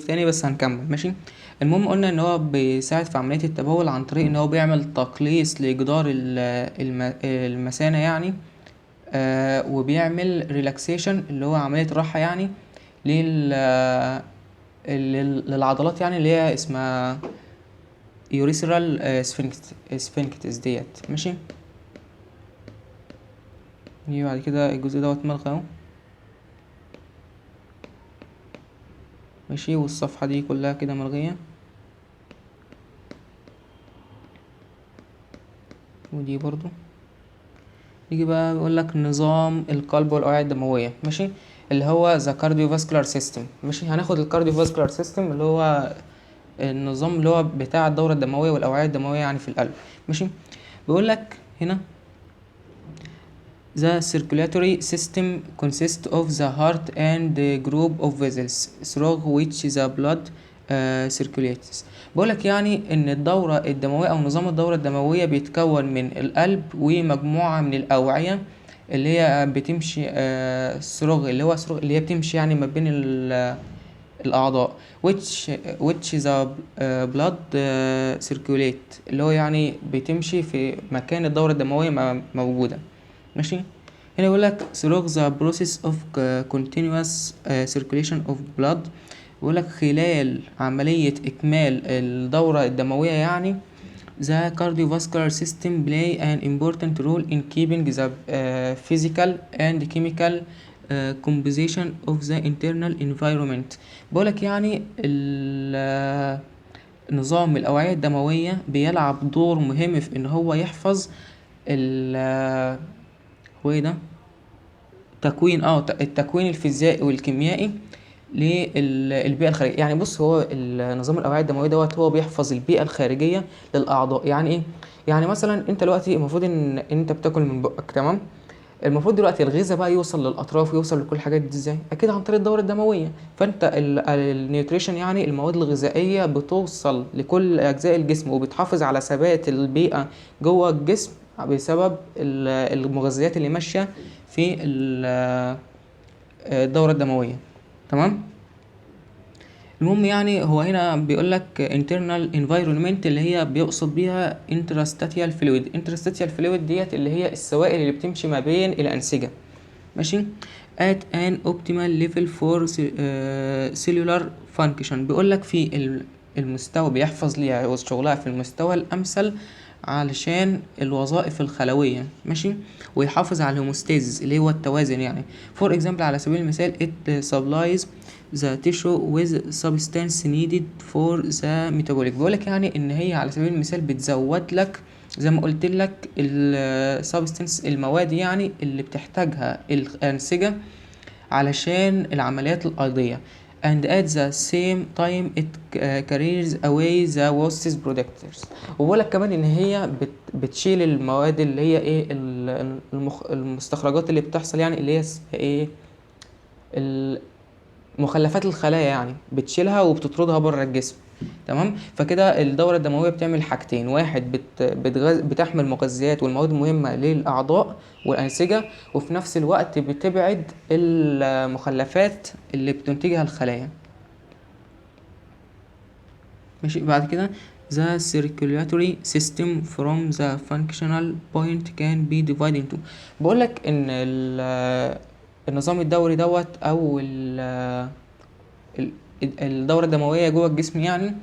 تاني بس هنكمل ماشي. المهم قلنا ان هو بيساعد في عملية التبول عن طريق ان هو بيعمل تقليص لجدار المثانة يعني. وبيعمل ريلاكسيشن اللي هو عملية راحة يعني لل للعضلات يعني اللي هي اسمها يوريثرال سفنكتس ديت ماشي. يجي بعد كده الجزء دوت ملغى اهو ماشي، والصفحة دي كلها كده ملغية، ودي برضو. يجي بقى بيقول لك نظام القلب والاوعيه الدمويه ماشي، اللي هو ذا كارديوفاسكولار سيستم ماشي. هناخد الكارديوفاسكولار سيستم اللي هو النظام اللي هو بتاع الدوره الدمويه والاوعيه الدمويه يعني في القلب ماشي. بيقول لك هنا the circulatory system consists of the heart and a group of vessels through which the blood circulates. بقولك يعني ان الدورة الدموية او نظام الدورة الدموية بيتكون من القلب ومجموعة من الاوعية اللي هي بتمشي السروغ اللي هو سروغ اللي هي بتمشي يعني ما بين الاعضاء which the blood circulate اللي هو يعني بتمشي في مكان الدورة الدموية موجودة ماشي. هنا يقول لك through the process of continuous circulation of blood. بيقول لك خلال عملية إكمال الدورة الدموية يعني the cardiovascular system play an important role in keeping the physical and chemical composition of the internal environment. بقولك يعني نظام الأوعية الدموية بيلعب دور مهم في إن هو يحفظ هو ايه ده تكوين التكوين الفيزيائي والكيميائي للبيئة الخارجية. يعني بص، هو النظام الأوعية الدموية دوت هو بيحفظ البيئة الخارجية للأعضاء. يعني ايه؟ يعني مثلا انت دلوقتي المفروض ان انت بتاكل من بقك، تمام؟ المفروض دلوقتي الغذاء بقى يوصل للأطراف ويوصل لكل الحاجات دي ازاي؟ أكيد عن طريق الدورة الدموية. فانت النيوتريشن يعني المواد الغذائية بتوصل لكل أجزاء الجسم وبتحافظ على ثبات البيئة جوه الجسم بسبب المغذيات اللي ماشية في الدورة الدموية، تمام؟ المهم يعني هو هنا بيقول لك internal environment اللي هي بيقصد بيها interstitial fluid ديت اللي هي السوائل اللي بتمشي ما بين الأنسجة ماشي at an optimal level for cellular function. بيقول لك في المستوى بيحفظ ليها شغلها في المستوى الأمثل علشان الوظائف الخلوية ماشي، ويحافظ على الهوموستاسيس اللي هو التوازن يعني. for example على سبيل المثال it supplies the tissue with substance needed for the metabolic. بيقولك يعني ان هي على سبيل المثال بتزود لك زي ما قلت لك السبستنس المواد يعني اللي بتحتاجها الأنسجة علشان العمليات الأرضية and at the same time it carries away the waste products. وبقولك كمان ان هي بتشيل المواد اللي هي ايه المستخرجات اللي بتحصل يعني اللي هي ايه مخلفات الخلايا يعني بتشيلها وبتطردها بره الجسم، تمام؟ فكده الدورة الدموية بتعمل حاجتين: واحد بتحمل مغذيات والمواد المهمة للأعضاء والأنسجة، وفي نفس الوقت بتبعد المخلفات اللي بتنتجها الخلايا ماشي. بعد كده the circulatory system from the functional point can be divided into. بقولك ان النظام الدوري دوت او الدورة الدموية جوه الجسم يعني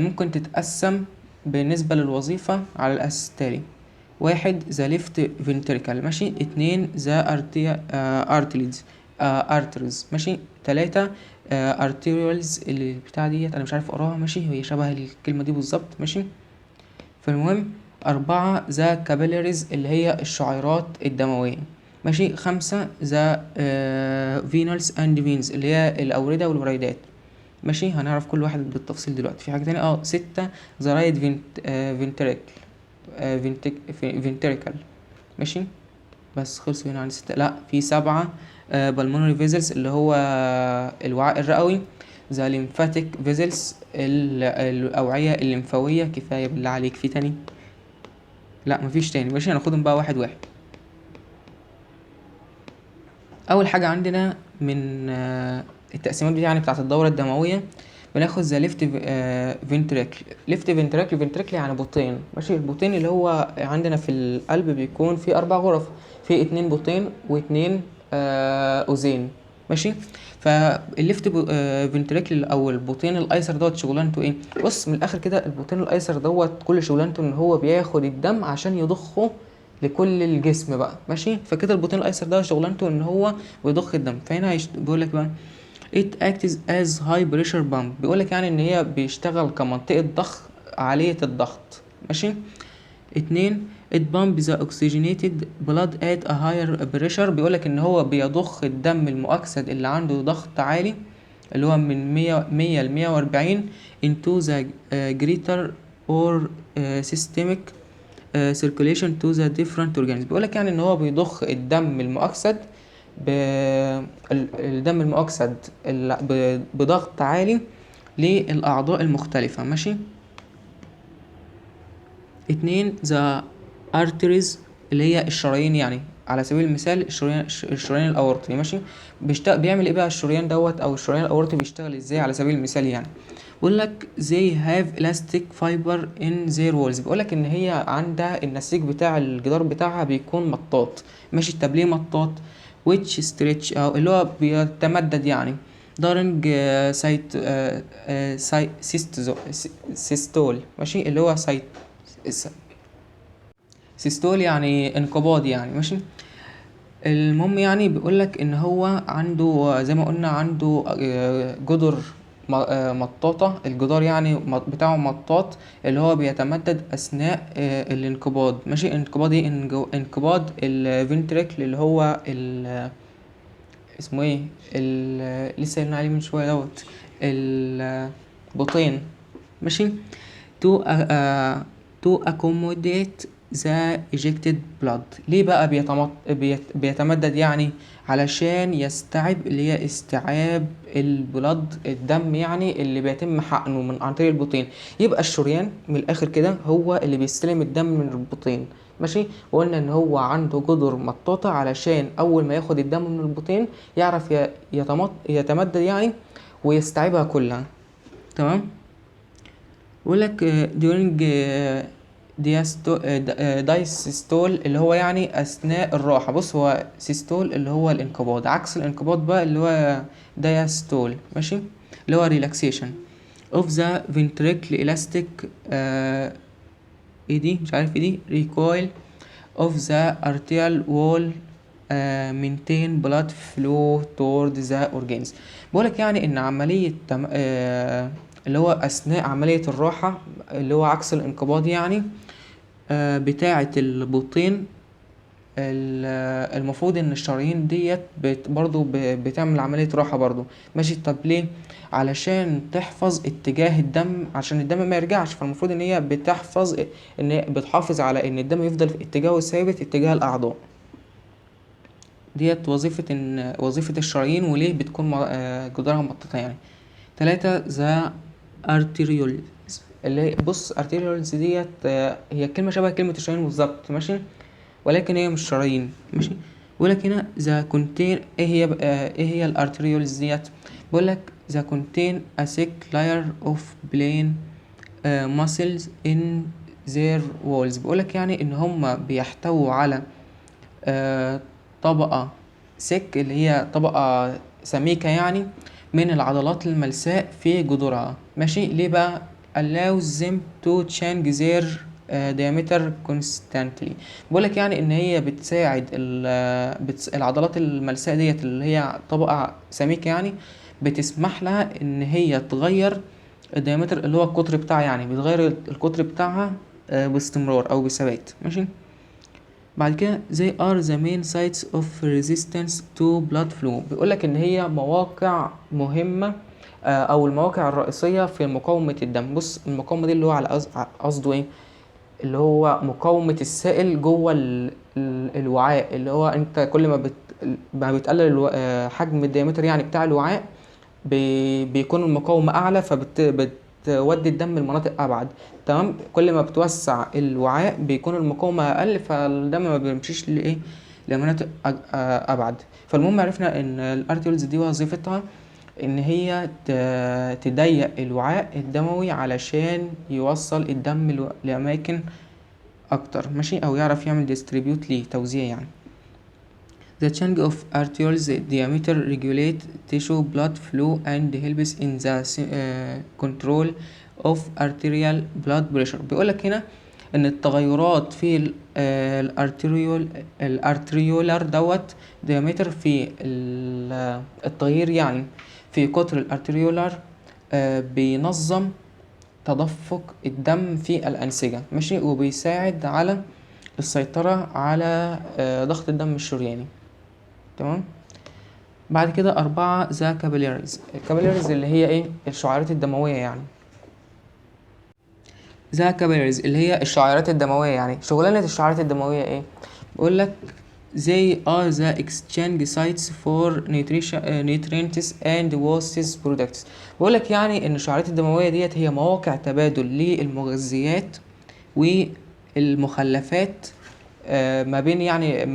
ممكن تتقسم بالنسبة للوظيفة على الأساس التالي: واحد ذا ليفت فينتريكال ماشي، اتنين ذا ارتريز ماشي، تلاتة ارتيريولز اللي بتاع ديت انا مش عارف اقراها ماشي، هي شبه الكلمة دي بالظبط ماشي. فالمهم أربعة ذا كابيلاريز اللي هي الشعيرات الدموية ماشي. خمسة ذا فينالز اند فينز اللي هي الأوردة والوريدات ماشي. هنعرف كل واحد بالتفصيل دلوقتي. في حاجة تانية ستة ذا رايت فينتريكل ماشي. بس خلصوا هنا عن ستة. لا، في سبعة بالمونري فيزلز اللي هو الوعاء الرئوي، ذا ليمفاتيك فيزلز الأوعية الليمفاوية. كفاية بالله عليك، في تاني؟ لا مفيش تاني ماشي. هناخدهم بقى واحد واحد. أول حاجة عندنا من التقسيمات دي يعني بتاعت الدورة الدموية. بناخد ذا ليفت فينتريكل. ليفت فينتريكل يعني بطين، ماشي. البطين اللي هو عندنا في القلب بيكون فيه 4 غرف، في 2 بطين و2 أذين، ماشي. فالليفت فينتريكل او البطين الايسر دوت شغلانته ايه؟ بص من الاخر كده، البطين الايسر دوت كل شغلانته ان هو بياخد الدم عشان يضخه لكل الجسم بقى، ماشي. فكده البطين الايسر ده شغلانته ان هو بيضخ الدم. فهنا بيقول لك بقى it acts as high pressure pump، بيقول لك يعني ان هي بيشتغل كمنطقة ضخ عالية الضغط، ماشي. 2 it pump the oxygenated blood at a higher pressure، بيقول لك ان هو بيضخ الدم المؤكسد اللي عنده ضغط عالي اللي هو من 100 ل 140 into the greater or systemic circulation to the different organs. بيقول لك يعني ان هو بيضخ الدم المؤكسد الدم المؤكسد بضغط عالي للأعضاء المختلفة، ماشي. 2 the arteries اللي هي الشرايين، يعني على سبيل المثال الشريان الأورطي، ماشي. بيعمل ايه بقى الشريان دوت او الشريان الأورطي بيشتغل ازاي على سبيل المثال؟ يعني بيقول لك they have elastic fiber in their walls، بيقول لك ان هي عندها النسيج بتاع الجدار بتاعها بيكون مطاط، ماشي. طب ليه مطاط؟ which stretch او اللي هو بيتمدد يعني during systole، ماشي. اللي هو سيستول يعني انقباض يعني، ماشي. المهم يعني بيقولك ان هو عنده زي ما قلنا عنده جدر مطاطة. الجدار يعني بتاعه مطاط اللي هو بيتمدد اثناء الانقباض، ماشي. انقباض ايه؟ انقباض الفنتريكل اللي هو اسمه ايه لسه قلنا عليه من شوية دوت البطين، ماشي. to to accommodate the ejected blood. ليه بقى بيتمدد؟ يعني علشان يستيعب اللي هي استيعاب البلد الدم يعني اللي بيتم حقنه عن طريق البطين. يبقى الشريان من الاخر كده هو اللي بيستلم الدم من البطين، ماشي. وقلنا ان هو عنده جدر مطاطة علشان اول ما ياخد الدم من البطين يعرف يتمدد يعني ويستيعبها كلها، تمام. بيقول لك during دايستول اللي هو يعني اثناء الراحه. بص هو سيستول اللي هو الانقباض، عكس الانقباض بقى اللي هو دايستول، ماشي. اللي هو relaxation of the ventricle elastic ايه دي مش عارف ايه دي recoil of the arterial wall maintain blood flow toward the organs. بقولك يعني ان عملية اللي هو اثناء عملية الراحة اللي هو عكس الانقباض يعني بتاعة البطين المفروض ان الشرايين ديت برضو بتعمل عملية راحة برضو، ماشي. طب ليه؟ علشان تحفظ اتجاه الدم عشان الدم ما يرجعش. فالمفروض ان هي بتحافظ على ان الدم يفضل في اتجاهه ثابت اتجاه الاعضاء ديت. وظيفة الشرايين وليه بتكون جدارها مطاطة يعني. 3 ذا arterioles اللي هي بص arterioles ديت هي كلمة شبه كلمة الشرايين بالظبط، ماشي، ولكن هي مش شرايين، ماشي. بيقولك هنا ذا كونتين ايه هي الارتريولز ديت؟ بيقولك ذا كونتين a thick layer of plain muscles in their walls. بيقولك يعني ان هم بيحتووا على طبقة سك اللي هي طبقة سميكة يعني من العضلات الملساء في جذورها، ماشي. ليه بقى؟ allows them to change their diameter constantly. بقولك يعني ان هي بتساعد العضلات الملساء ديت اللي هي طبقة سميكة يعني بتسمح لها ان هي تغير الديامتر اللي هو القطر بتاعها، يعني بتغير القطر بتاعها باستمرار او بثبات، ماشي. بعد كده they are the main sites of resistance to blood flow. بيقولك ان هي مواقع مهمة او المواقع الرئيسية في مقاومة الدم. بص المقاومة دي اللي هو على قصده ايه؟ اللي هو مقاومة السائل جوه الوعاء، اللي هو انت كل ما بتقلل حجم الديامتر يعني بتاع الوعاء بيكون المقاومة اعلى بتودي الدم لمناطق ابعد، تمام. كل ما بتوسع الوعاء بيكون المقاومة اقل فالدم ما بيمشيش لمناطق ابعد. فالمهم عرفنا ان الارتيولز دي وظيفتها ان هي تضيق الوعاء الدموي علشان يوصل الدم لاماكن اكتر، ماشي، او يعرف يعمل ديستريبيوت ليه، توزيع يعني. The change of arterioles diameter regulate tissue blood flow and helps in the control of arterial blood pressure. بيقولك هنا ان التغيرات في الارتريولار دوت diameter في التغيير يعني في قطر الارتريولار بينظم تدفق الدم في الأنسجة، ماشي، وبيساعد على السيطرة على ضغط الدم الشرياني. تمام. بعد كده 4 ذا كابيلاريز. الكابيلاريز اللي هي ايه؟ الشعيرات الدموية يعني. ذا كابيلاريز اللي هي الشعيرات الدموية يعني. شغلانة الشعيرات الدموية ايه؟ بيقول لك they are the exchange sites for nutrients and waste products. بيقول لك يعني ان الشعيرات الدموية ديت هي مواقع تبادل للمغذيات والمخلفات ما بين يعني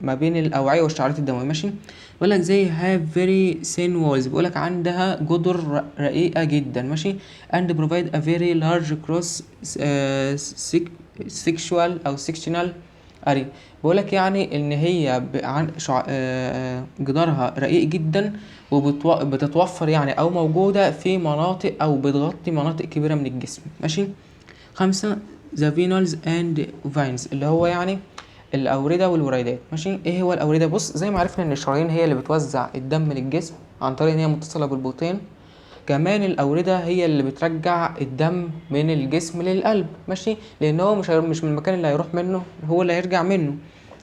ما بين الأوعية والشعيرات الدموية، ماشي. بيقول لك زي have very thin walls. بيقول لك عندها جدر رقيقة جدا، ماشي. and provide a very large cross sexual أو sectional اري. بيقول لك يعني ان هي جدارها رقيق جدا وبتتوفر يعني او موجودة في مناطق او بتغطي مناطق كبيرة من الجسم، ماشي. 5 the venals and veins اللي هو يعني الأوردة والوريدات، ماشي. ايه هو الأوردة؟ بص، زي ما عرفنا ان الشرايين هي اللي بتوزع الدم للجسم عن طريق ان هي متصلة بالبطين، كمان الأوردة هي اللي بترجع الدم من الجسم للقلب، ماشي، لأن هو مش من المكان اللي هيروح منه هو اللي هيرجع منه.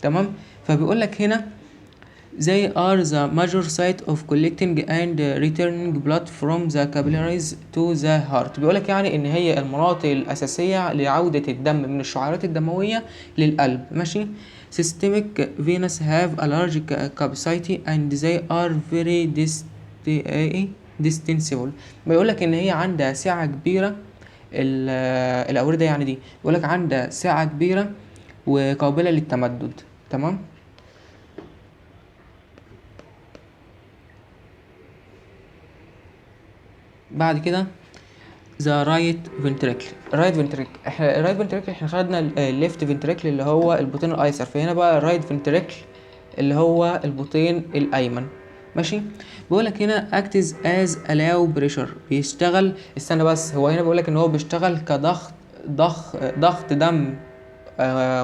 تمام. فبيقول لك هنا they are the major site of collecting and returning blood from the capillaries to the heart. بيقول لك يعني ان هي المناطق الأساسية لعودة الدم من الشعيرات الدموية للقلب، ماشي. systemic venous have a large capacity and they are very distensible. بيقول لك ان هي عندها سعة كبيرة، الأوردة يعني دي بيقول لك عندها سعة كبيرة وقابلة للتمدد. تمام. بعد كده ذا رايت فنتريكل. الرايت فنتريكل احنا خدنا الليفت فنتريكل اللي هو البطين الايسر، فهنا بقى الرايت فنتريكل اللي هو البطين الايمن، ماشي. بيقول لك هنا اكتز از الاو بريشر. بيشتغل، استنى بس، هو هنا بيقول لك ان هو بيشتغل كضغط ضغط دم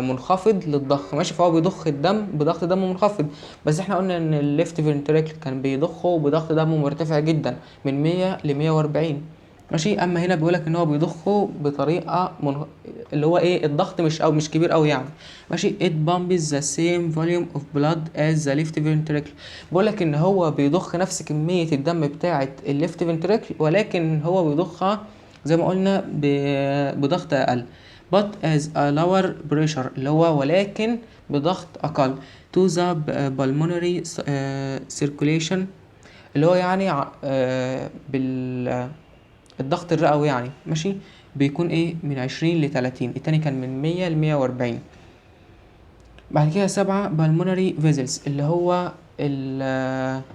منخفض للضخ، ماشي. فهو بيضخ الدم بضغط دم منخفض، بس احنا قلنا ان الليفت فنتريكل كان بيضخه بضغط دم مرتفع جدا من 100 ل 140، ماشي. اما هنا بيقولك ان هو بيضخه بطريقه اللي هو ايه، الضغط مش كبير قوي يعني، ماشي. it pumps the same volume of blood as the left ventricle. بيقولك ان هو بيضخ نفس كميه الدم بتاعه الليفت فنتريكل، ولكن هو بيضخها زي ما قلنا بضغط اقل، but as a lower pressure اللي هو ولكن بضغط اقل to the pulmonary circulation اللي هو يعني الضغط الرئوي يعني، ماشي. بيكون ايه من 20 ل 30، التاني كان من 100 ل 140. بعد كده 7 pulmonary vessels اللي هو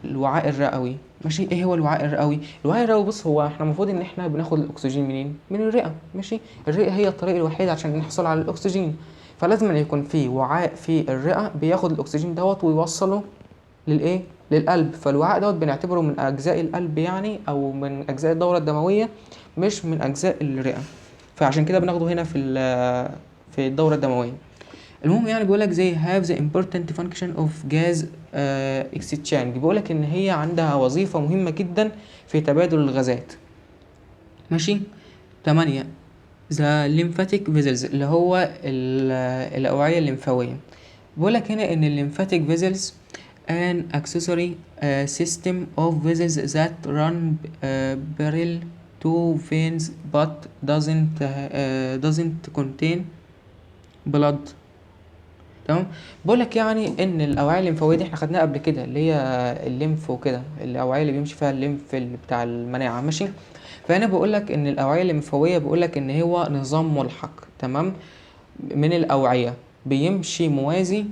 الوعاء الرئوي، ماشي. ايه هو الوعاء الرئوي؟ الوعاء الرئوي، بص، هو احنا المفروض ان احنا بناخد الاكسجين منين؟ من الرئه، ماشي. الرئه هي الطريق الوحيد عشان نحصل على الاكسجين، فلازم ان يكون في وعاء في الرئه بياخد الاكسجين دوت ويوصله للايه، للقلب. فالوعاء دوت بنعتبره من اجزاء القلب يعني، او من اجزاء الدوره الدمويه، مش من اجزاء الرئه، فعشان كده بناخده هنا في الدوره الدمويه. المهم يعني بيقولك زي have the important function of gas exchange. بيقولك ان هي عندها وظيفة مهمة جدا في تبادل الغازات، ماشي. 8 the lymphatic vessels اللي هو الأوعية الليمفاوية. بيقولك هنا ان lymphatic vessels an accessory system of vessels that run parallel to veins but doesn't contain blood. تمام. بقول لك يعني ان الاوعيه الليمفاويه دي احنا خدناها قبل كده، اللي هي الليمف وكده، الاوعيه اللي بيمشي فيها الليمف بتاع المناعه، ماشي. فهنا بقول لك ان الاوعيه الليمفاويه بقول لك ان هو نظام ملحق، تمام، من الاوعيه بيمشي موازي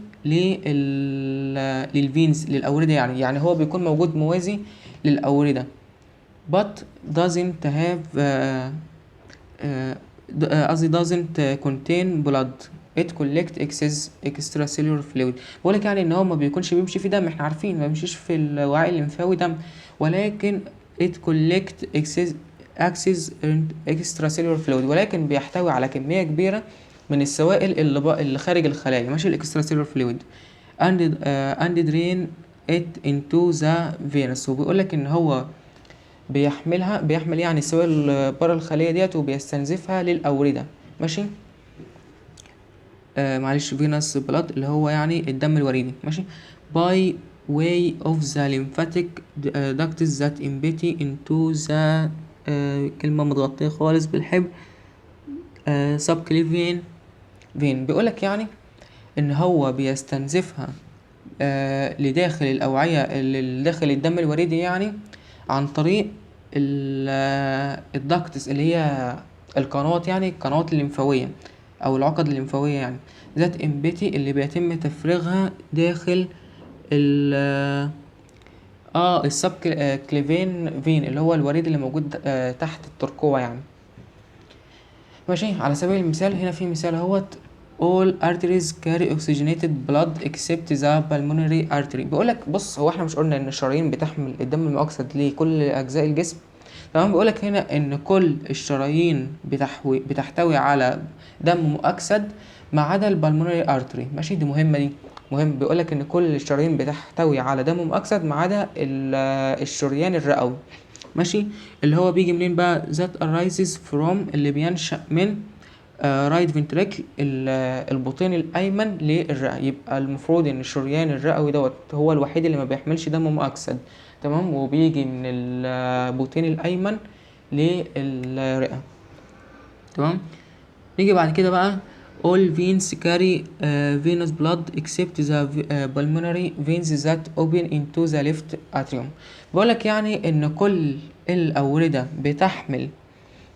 للفينز، للاورده يعني هو بيكون موجود موازي للأوردة but doesn't have قصدي doesn't contain blood it collect excess extracellular fluid. بقولك يعني ان هو ما بيكونش بيمشي في دم، احنا عارفين ما بيمشيش في الوعاء الليمفاوي دم، ولكن it collect excess extracellular fluid، ولكن بيحتوي على كمية كبيرة من السوائل اللي خارج الخلايا، ماشي، الاكستراسيلولار فلويد and drain it into the venous. وبيقولك ان هو بيحمل يعني السوائل بره الخلية ديت وبيستنزفها للأوردة، ماشي. معلش فينوس بلاد اللي هو يعني الدم الوريدي، ماشي. by way of the lymphatic ducts that empty into the كلمة متغطية خالص بالحبر subclavian vein. بيقولك يعني ان هو بيستنزفها لداخل الأوعية اللي داخل الدم الوريدي، يعني عن طريق الدكتس اللي هي القنوات، يعني القنوات الليمفاوية أو العقد الليمفاوية، يعني ذات امبتي اللي بيتم تفريغها داخل السب كليفين فين اللي هو الوريد اللي موجود تحت الترقوة يعني، ماشي. على سبيل المثال هنا في مثال اهوت all arteries carry oxygenated blood except the pulmonary artery. بيقولك بص، هو احنا مش قلنا ان الشرايين بتحمل الدم المؤكسد لكل اجزاء الجسم؟ تمام. بيقولك هنا ان كل الشرايين بتحتوي على دم مؤكسد ما عدا البلمونري ارتري، ماشي. دي مهمة، دي مهم. بيقولك ان كل الشرايين بتحتوي على دم مؤكسد ما عدا الشريان الرئوي، ماشي. اللي هو بيجي منين بقى؟ that arises from اللي بينشأ من رايت فنتريكل البطين الايمن للرئه. يبقى المفروض ان الشريان الرئوي دوت هو الوحيد اللي ما بيحملش دم مؤكسد، تمام، وبيجي من البطين الايمن للرئه، تمام. نيجي بعد كده بقى all veins carry venous blood except the pulmonary veins that open into the left atrium. بقولك يعني ان كل الاوردة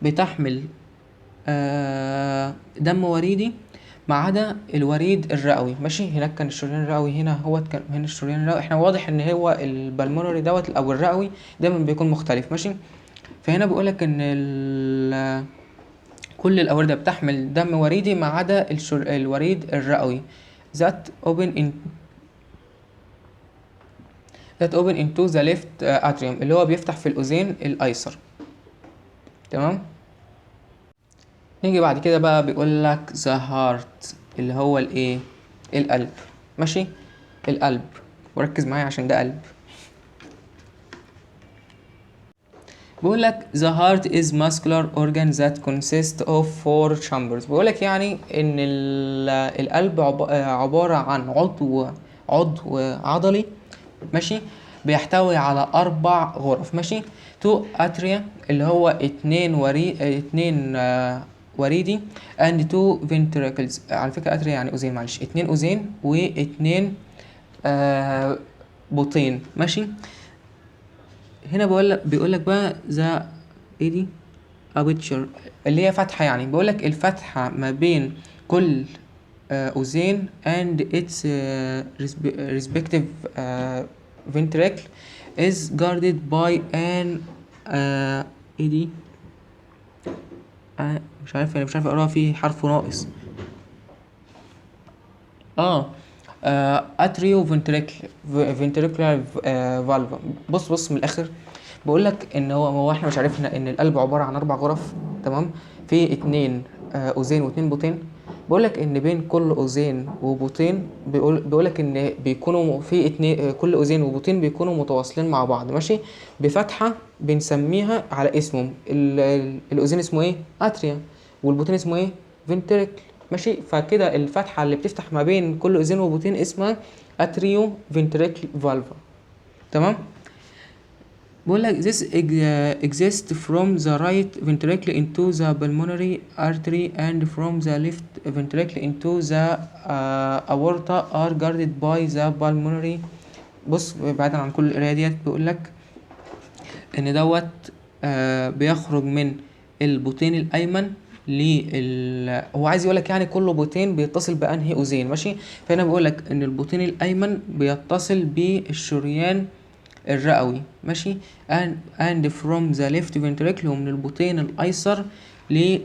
بتحمل دم وريدي ما عدا الوريد الرئوي، ماشي. هناك كان الشريان الرئوي، هنا كان هنا الشريان الرئوي. احنا واضح ان هو البلمونري دوت او الرئوي دايما بيكون مختلف، ماشي. فهنا بيقولك ان كل الأوردة بتحمل دم وريدي ما عدا الوريد الرئوي that open into the left atrium اللي هو بيفتح في الأذين الأيسر، تمام. نيجي بعد كده بقى بيقولك the heart اللي هو الايه؟ القلب، ماشي. القلب، وركز معايا عشان ده قلب. بيقولك the heart is muscular organ that consists of 4 chambers. بيقولك يعني ان القلب عبارة عن عضو عضلي، ماشي، بيحتوي على 4 غرف، ماشي. 2 atria اللي هو 2 وريدي and 2 ventricles. على فكرة atria يعني أذين، معلش، 2 أذين و2 بطين، ماشي. هنا بيقولك بقى ذا ايه دي؟ ابيتشر اللي هي فتحة، يعني بيقولك الفتحة ما بين كل أذين and its respective ventricle is guarded by an ايه دي؟ مش عارف اقراها، فيه حرف ناقص. اتريو ventricular valve. بص من الاخر، بقولك ان هو احنا مش عرفنا ان القلب عبارة عن 4 غرف، تمام، في 2 أذين و2 بطين. بقولك ان بين كل أذين وبطين بيقولك ان بيكونوا في 2 كل أذين وبطين بيكونوا متواصلين مع بعض، ماشي، بفتحة بنسميها على اسمهم. الأذين اسمه ايه؟ اتريا، والبطين اسمه ايه؟ فنتريكل، ماشي. فكده الفتحة اللي بتفتح ما بين كل أذين وبطين اسمها اتريو فنتريكل فالفا، تمام. بقول لك this exists from the right ventricle into the pulmonary artery and from the left ventricle into the aorta are guarded by the pulmonary. بص بعيدا عن كل القرايه ديت، بيقول لك ان دوت بيخرج من البطين الايمن هو عايز يقولك يعني كل بطين بيتصل بانهي أذين، ماشي. فهنا بيقولك ان البطين الايمن بيتصل بالشريان الرئوي ماشي. and from the left ventricle، ومن البطين الايسر لل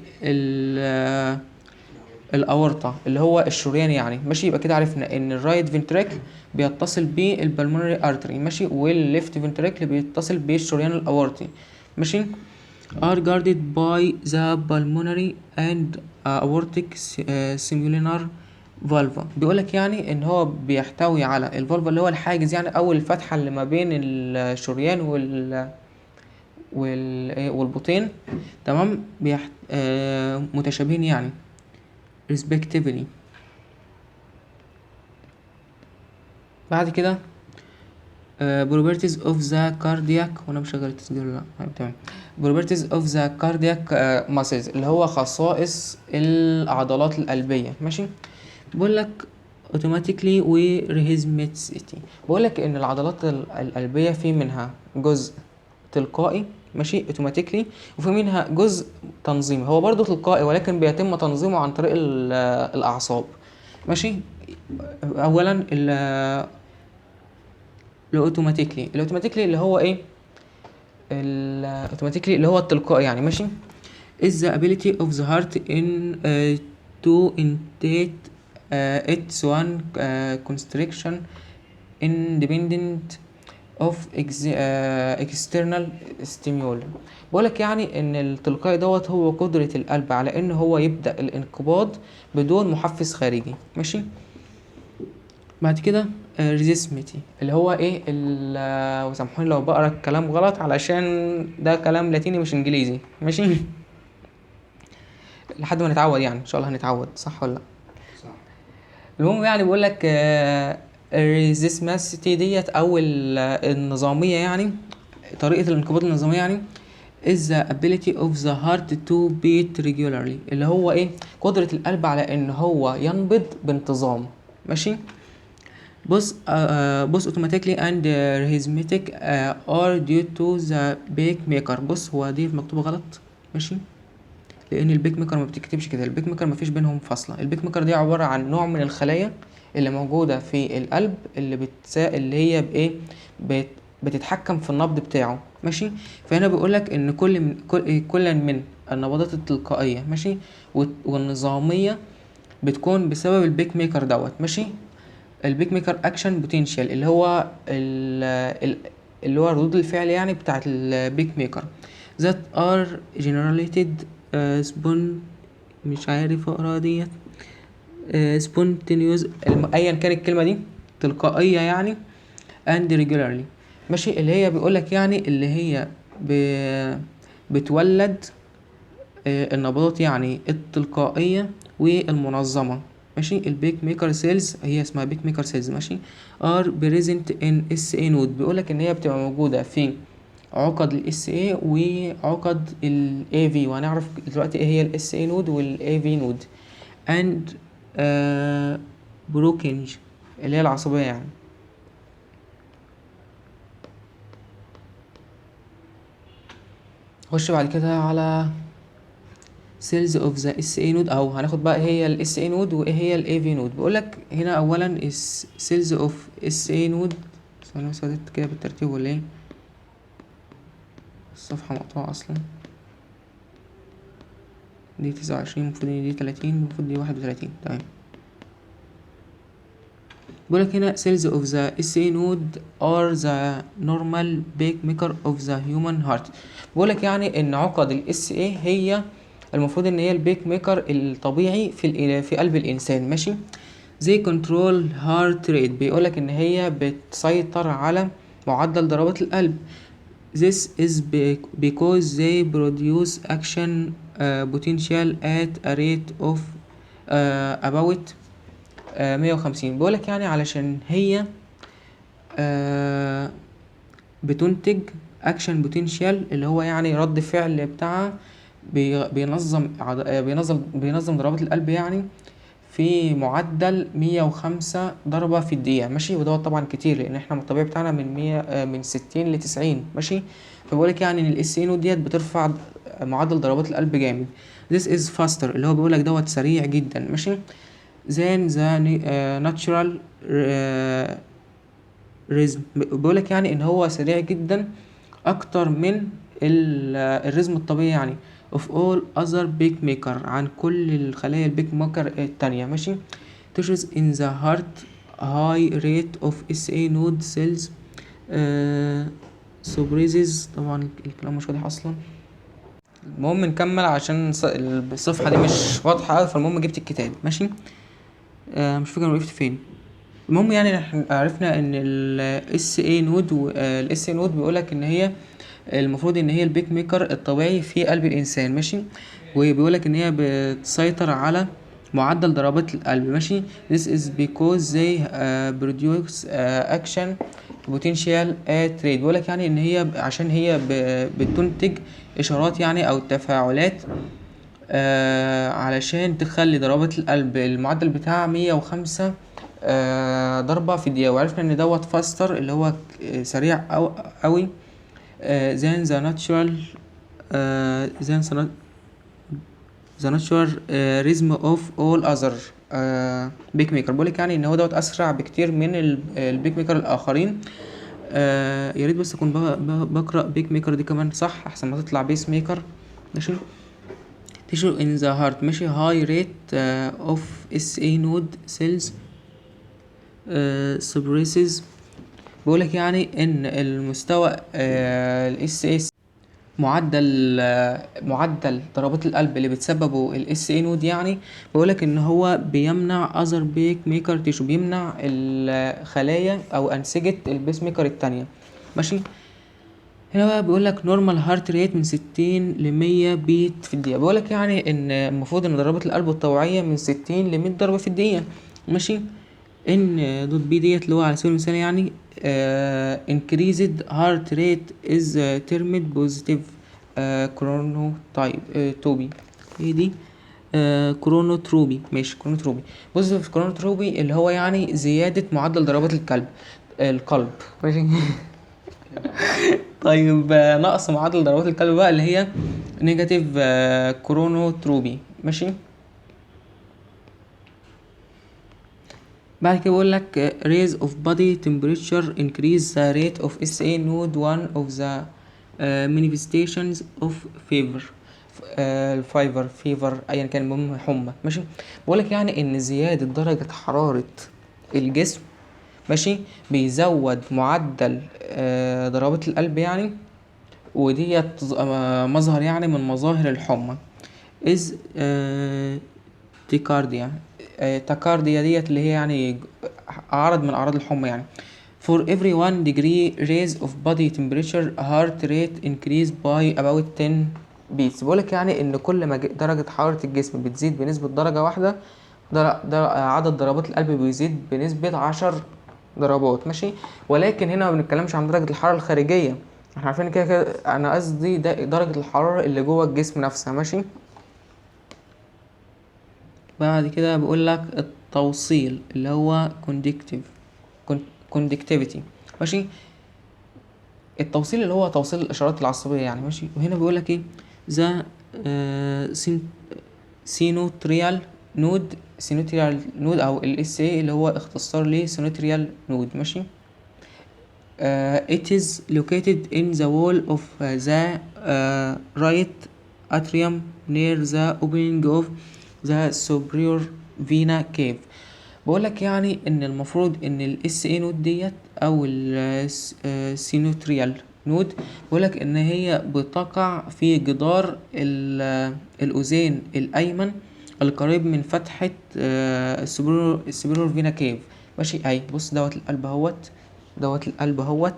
الاورطه اللي هو الشريان يعني ماشي. يبقى كده عرفنا ان الرايت فنتريكل بيتصل بالبلمونري ارتري ماشي، والليفت فنتريكل بيتصل بالشريان الاورطي ماشي. are guarded by the pulmonary and aortic semilunar valve. بيقولك يعني ان هو بيحتوي على الفالفا اللي هو الحاجز يعني او الفتحه اللي ما بين الشريان والبطين تمام. متشابهين يعني respectively. بعد كده properties of the cardiac، وانا مشغل التسجيل ولا لا؟ تمام. properties of the cardiac muscles اللي هو خصائص العضلات القلبية ماشي. بقول لك automatically و rhythmicity. بقول لك ان العضلات القلبية في منها جزء تلقائي ماشي automatically، وفي منها جزء تنظيمي هو برضو تلقائي ولكن بيتم تنظيمه عن طريق الاعصاب ماشي. اولا الاوتوماتيكلي اللي هو ايه؟ الاوتوماتيكلي اللي هو التلقائي يعني ماشي. is the ability of the heart in to initiate its one constriction independent of external stimuli. بقولك يعني ان التلقائي دوت هو قدرة القلب على ان هو يبدأ الانقباض بدون محفز خارجي ماشي. بعد كده ريزيسميتي اللي هو ايه وسامحوني لو بقرا الكلام غلط علشان ده كلام لاتيني مش انجليزي ماشي. لحد ما نتعود يعني ان شاء الله هنتعود صح ولا لا؟ صح. المهم يعني بيقول لك الريزيسماسيتي ديت او النظاميه يعني طريقه الانقباض النظاميه يعني is the ability of the heart to beat regularly اللي هو ايه؟ قدره القلب على ان هو ينبض بانتظام ماشي. بص automatically and rhythmic are due to the pacemaker. بص هو دي مكتوبة غلط ماشي، لان البيك ميكر ما بتكتبش كده. البيك ميكر ما فيش بينهم فاصلة. البيك ميكر دي عبارة عن نوع من الخلايا اللي موجودة في القلب اللي هي بايه بتتحكم في النبض بتاعه ماشي. فهنا بيقولك ان كل من النبضات التلقائية ماشي والنظامية بتكون بسبب البيك ميكر دوت ماشي. البيك ميكر اكشن بوتنشال اللي هو ردود الفعل يعني بتاعت البيك ميكر that are generated مش عارف اقرا ديت spontaneous ايا كان الكلمه دي تلقائيه يعني and regularly ماشي. اللي هي بيقولك يعني اللي هي بتولد النبضات يعني التلقائيه والمنظمه ماشي. البيك ميكر سيلز هي اسمها بيك ميكر سيلز ماشي ار بريزنت ان اس اي نود. بيقولك ان هي بتبقى موجوده في عقد الاس اي وعقد الاي في، وهنعرف دلوقتي ايه هي الاس اي نود والاي في نود. اند بروكنج اللي هي العصبيه يعني. خش بعد كده على سيلز اوف ذا اس اي نود، او هناخد بقى ايه هي الاس اي نود وايه هي الاي في نود. بيقولك هنا اولا سيلز اوف اس اي نود. ثانيه سادت كده بالترتيب ولا ايه؟ الصفحه مقطوعه اصلا. دي 29 المفروض دي 30 المفروض دي 31 تمام. بيقولك هنا cells of the SA node are the normal pacemaker of the human heart. بيقولك يعني ان عقد ال SA هي المفروض ان هي البيك ميكر الطبيعي في قلب الانسان ماشي. زي كنترول هارت ريت، بيقولك ان هي بتسيطر على معدل ضربات القلب. This is because they produce action potential at a rate of about 150. بقولك يعني علشان هي بتنتج اكشن بوتنشال اللي هو يعني رد فعل بتاعها بينظم ضربات القلب يعني في معدل 105 ضربة في الدقيقة ماشي. ودوت طبعا كتير لان احنا الطبيعي بتاعنا من 60 ل 90 ماشي. فبقولك يعني ان الاس ان ديت بترفع معدل ضربات القلب جامد. This is faster اللي هو بيقولك دوت سريع جدا ماشي than the natural ريزم. بيقولك يعني ان هو سريع جدا اكتر من الريزم الطبيعي يعني of all other big maker، عن كل الخلايا البيك ميكر التانية. ماشي. tissues in the heart high rate of SA node cells suppresses. طبعا الكلام مش واضح اصلا. المهم نكمل عشان الصفحة دي مش واضحة، فالمهم جبت الكتاب. ماشي. مش فاكر انا وقفت فين. المهم يعني احنا عرفنا ان ال SA نود ال SA نود بيقولك ان هي المفروض ان هي البيك ميكر الطبيعي في قلب الانسان. ماشي. وبيقولك ان هي بتسيطر على معدل ضربات القلب. ماشي. this is because they produce action potential at rate. بيقولك يعني ان هي عشان هي بتنتج اشارات يعني او تفاعلات علشان تخلي ضربات القلب المعدل بتاعها 105 ضربة في الدقيقة. وعرفنا ان دوت فاستر اللي هو سريع اوي than the natural rhythm of all other بيك ميكر. بقولك يعني ان هو دوت اسرع بكتير من البيك ميكر الاخرين. يا ريت بس اكون بقرا بيك ميكر دي كمان صح احسن ما تطلع بيس ميكر. ماشي. tissue in the heart. ماشي. high rate of SA node cells suppresses. بقولك يعني ان المستوى ال SAS معدل ضربات القلب اللي بتسببه ال SA نود يعني بقولك ان هو بيمنع other big maker tissue، بيمنع الخلايا او انسجة البيس ميكر التانية. ماشي. هنا بقى بيقولك نورمال هارت ريت من 60 ل100 بيت في الدقيقة. بيقولك يعني ان المفروض ان ضربات القلب الطبيعية من 60 ل100 ضربة في الدقيقة. ماشي. ان دوت بي ديت اللي هو على سبيل المثال يعني increased heart rate is termed positive chronotype هي دي كرونوتروبي. ماشي. كرونوتروبي بوزيتيف كرونوتروبي اللي هو يعني زيادة معدل ضربات القلب. ماشي. طيب نقص معدل ضربات القلب بقى اللي هي نيجاتيف كرونوتروبي. ماشي. بعد كده بقول لك raise of body temperature increase the rate of SA node one of the manifestations of fever. fever ايا كان المهم حمى. ماشي. بقول لك يعني ان زيادة درجة حرارة الجسم ماشي بيزود معدل ضربات القلب يعني، وديت مظهر يعني من مظاهر الحمى is تيكارديا. تاكارديا ديت اللي هي يعني عرض من اعراض الحمى يعني. for every 1 degree raise of body temperature heart rate increase by about 10 beats. بقولك يعني ان كل ما درجة حرارة الجسم بتزيد بنسبة درجة واحدة عدد ضربات القلب بيزيد بنسبة 10 ضربات. ماشي. ولكن هنا ما بنتكلمش عن درجة الحرارة الخارجية، احنا عارفين كده كده. انا قصدي درجة الحرارة اللي جوه الجسم نفسها. ماشي. بعد كده بقول لك التوصيل اللي هو conductivity. ماشي. التوصيل اللي هو توصيل الاشارات العصبيه يعني. ماشي. وهنا بيقول لك ايه ذا سينوتريال نود او ال SA اللي هو اختصار ليه سينوتريال نود. ماشي. it is located in the wall of the right atrium near the opening of the superior vena cave. بقولك يعني ان المفروض ان ال SA نود ديت او السينوتريال نود بقولك ان هي بتقع في جدار الاذين الايمن القريب من فتحة السوبريور فينا كيف. ماشي. اي بص دوت القلب اهوت.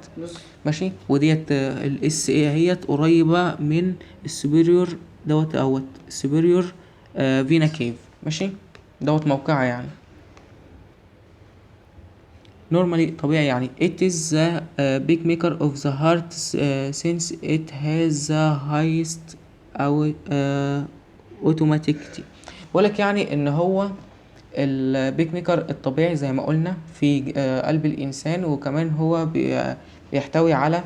ماشي. وديت الاس اي اهيت قريبة من السوبريور دوت اهوت السوبريور فينا كيف. ماشي. دوت موقعها يعني normally طبيعي يعني. it is the big maker of the heart since it has the highest automaticity. بقولك يعني ان هو البيك ميكر الطبيعي زي ما قلنا في قلب الانسان، وكمان هو بيحتوي على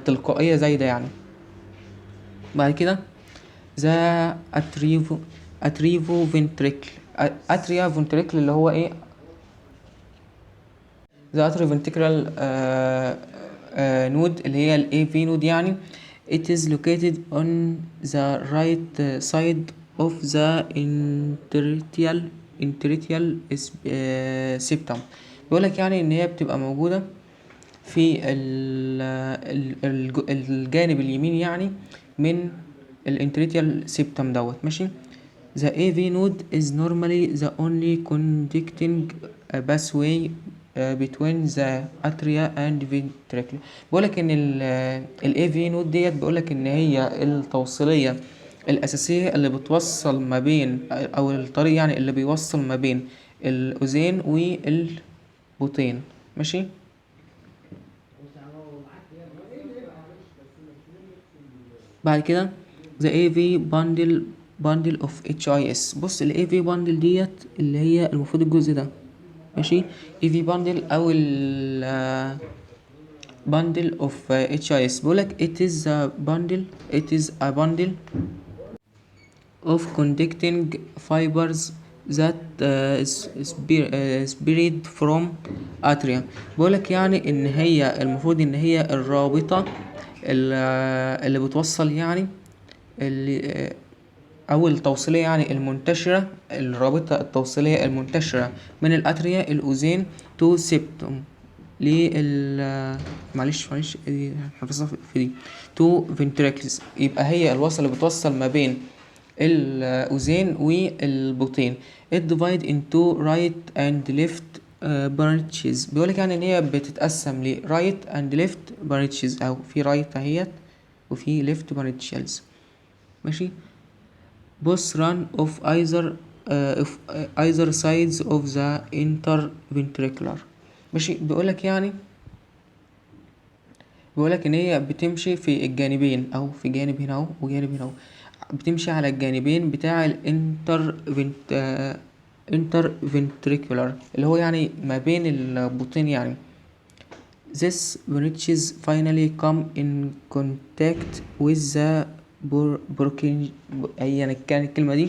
تلقائية زايدة يعني. بعد كده ذا اتريفو فنتريكل. اتريا فنتريكل اللي هو ايه the atrioventricular node اللي هي ال AV node يعني it is located on the right side of the interstitial septum. بيقولك يعني ان هي بتبقى موجودة في الجانب اليمين يعني من الانتريتيال سيبتم دوت ماشي. The AV node is normally the only conducting pathway between the atria and ventricle. بقولك ان ال AV node ديت بيقولك ان هي التوصيلية الأساسية اللي بتوصل ما بين أو الطريق يعني اللي بيوصل ما بين الأذين والبطين ماشي. بعد كده the AV bundle of HIS. بص ال AV bundle ديت اللي هي المفروض الجزء ده ماشي. AV bundle أو ال bundle of HIS بيقولك it is a bundle of conducting fibers that spread from atria. بقولك يعني ان هي المفروض ان هي الرابطة اللي بتوصل يعني اللي او التوصيلية يعني المنتشرة، الرابطة التوصيلية المنتشرة من الاتريا الاذين تو سيبتوم معلش حافظها في دي تو فنتريكلز. يبقى هي الوصلة اللي بتوصل ما بين الأذين والبطين. it divide into right and left branches. بيقولك يعني ان هي بتتقسم ل right and left branches او في right اهيت وفي left branches ماشي. both run of either sides of the interventricular ماشي. بيقولك ان هي بتمشي في الجانبين او في جانب هنا اهو وجانب هنا اهو، بتمشي على الجانبين بتاع interventricular اللي هو يعني ما بين البطين يعني. This branches finally come in contact with the يعني كان الكلمة دي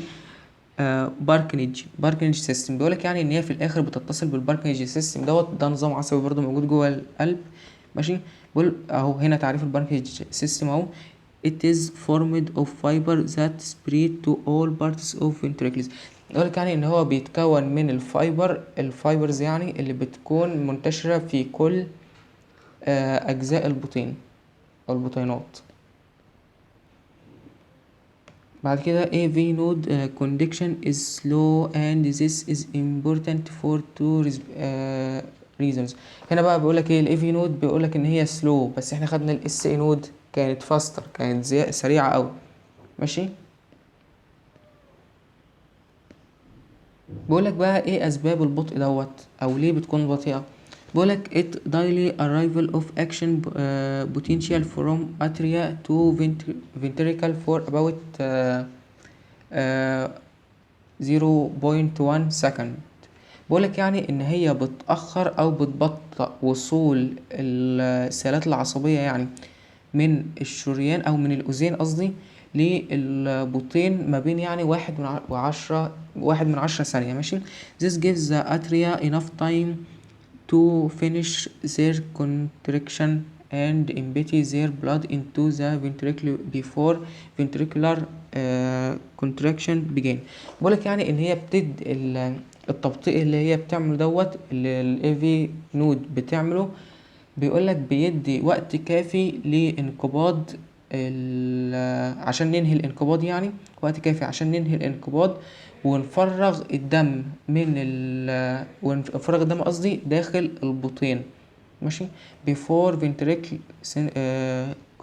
باركنج سيستم. بيقولك يعني ان هي في الاخر بتتصل بالباركنج سيستم دوت. ده نظام عصبي برضو موجود جوه القلب ماشي. بقول اهو هنا تعريف الباركنج سيستم اهو. it is formed of fiber that spread to all parts of ventricles. يقولك يعني ان هو بيتكون من الفايبرز يعني اللي بتكون منتشرة في كل اجزاء البطين او البطينات. بعد كده AV node conduction is slow and this is important for two reasons. هنا بقى بيقولك ايه ال AV node بيقولك ان هي slow، بس احنا خدنا ال SA node كانت faster، كانت سريعة اوي ماشي. بيقولك بقى ايه اسباب البطء دوت او ليه بتكون بطيئة. بيقولك it daily arrival of action potential from atria to ventricle for about 0.1 second. بقولك يعني ان هي بتأخر او بتبطئ وصول السيالات العصبية يعني من الشريان او من الاذين قصدي للبطين ما بين يعني 1/10 ثانية ماشي. This gives the atria enough time to finish their contraction and empty their blood into the ventricle before ventricular contraction begin. بقولك يعني ان هي التبطيء اللي هي بتعمله دوت اللي ال AV node بتعمله. بيقولك بيدي وقت كافي لانقباض عشان ننهي الانقباض يعني وقت كافي عشان ننهي الانقباض ونفرغ الدم ونفرغ الدم قصدي داخل البطين ماشي. before ventricle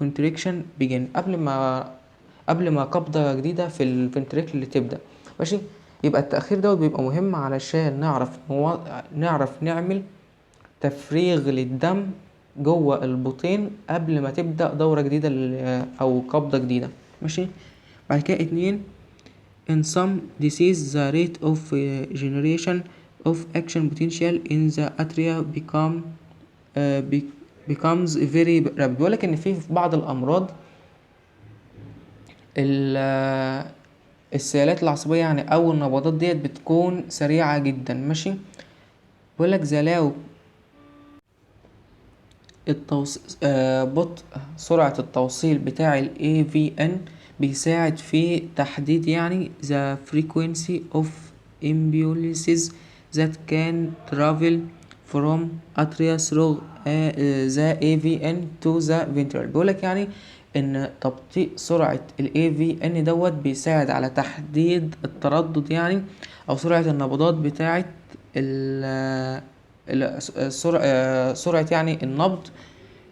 contraction begin قبل ما قبضة جديدة في الفنتريكل اللي تبدأ ماشي. يبقى التأخير دوت بيبقى مهم علشان نعرف نعمل تفريغ للدم جوه البطين قبل ما تبدأ دورة جديدة أو قبضة جديدة ماشي. بعد كده 2 in some disease the rate of generation of action potential in the atria becomes very rapid. بيقولك ان في بعض الامراض السيالات العصبية يعني او النبضات ديت بتكون سريعة جدا ماشي. بيقولك the low بطء سرعة التوصيل بتاع ال AVN بيساعد في تحديد يعني the frequency of impulses that can travel from atria through the AVN to the ventricle. بيقولك يعني ان تبطيء سرعة ال AVN دوت بيساعد على تحديد التردد يعني او سرعة النبضات بتاعة سرعة يعني النبض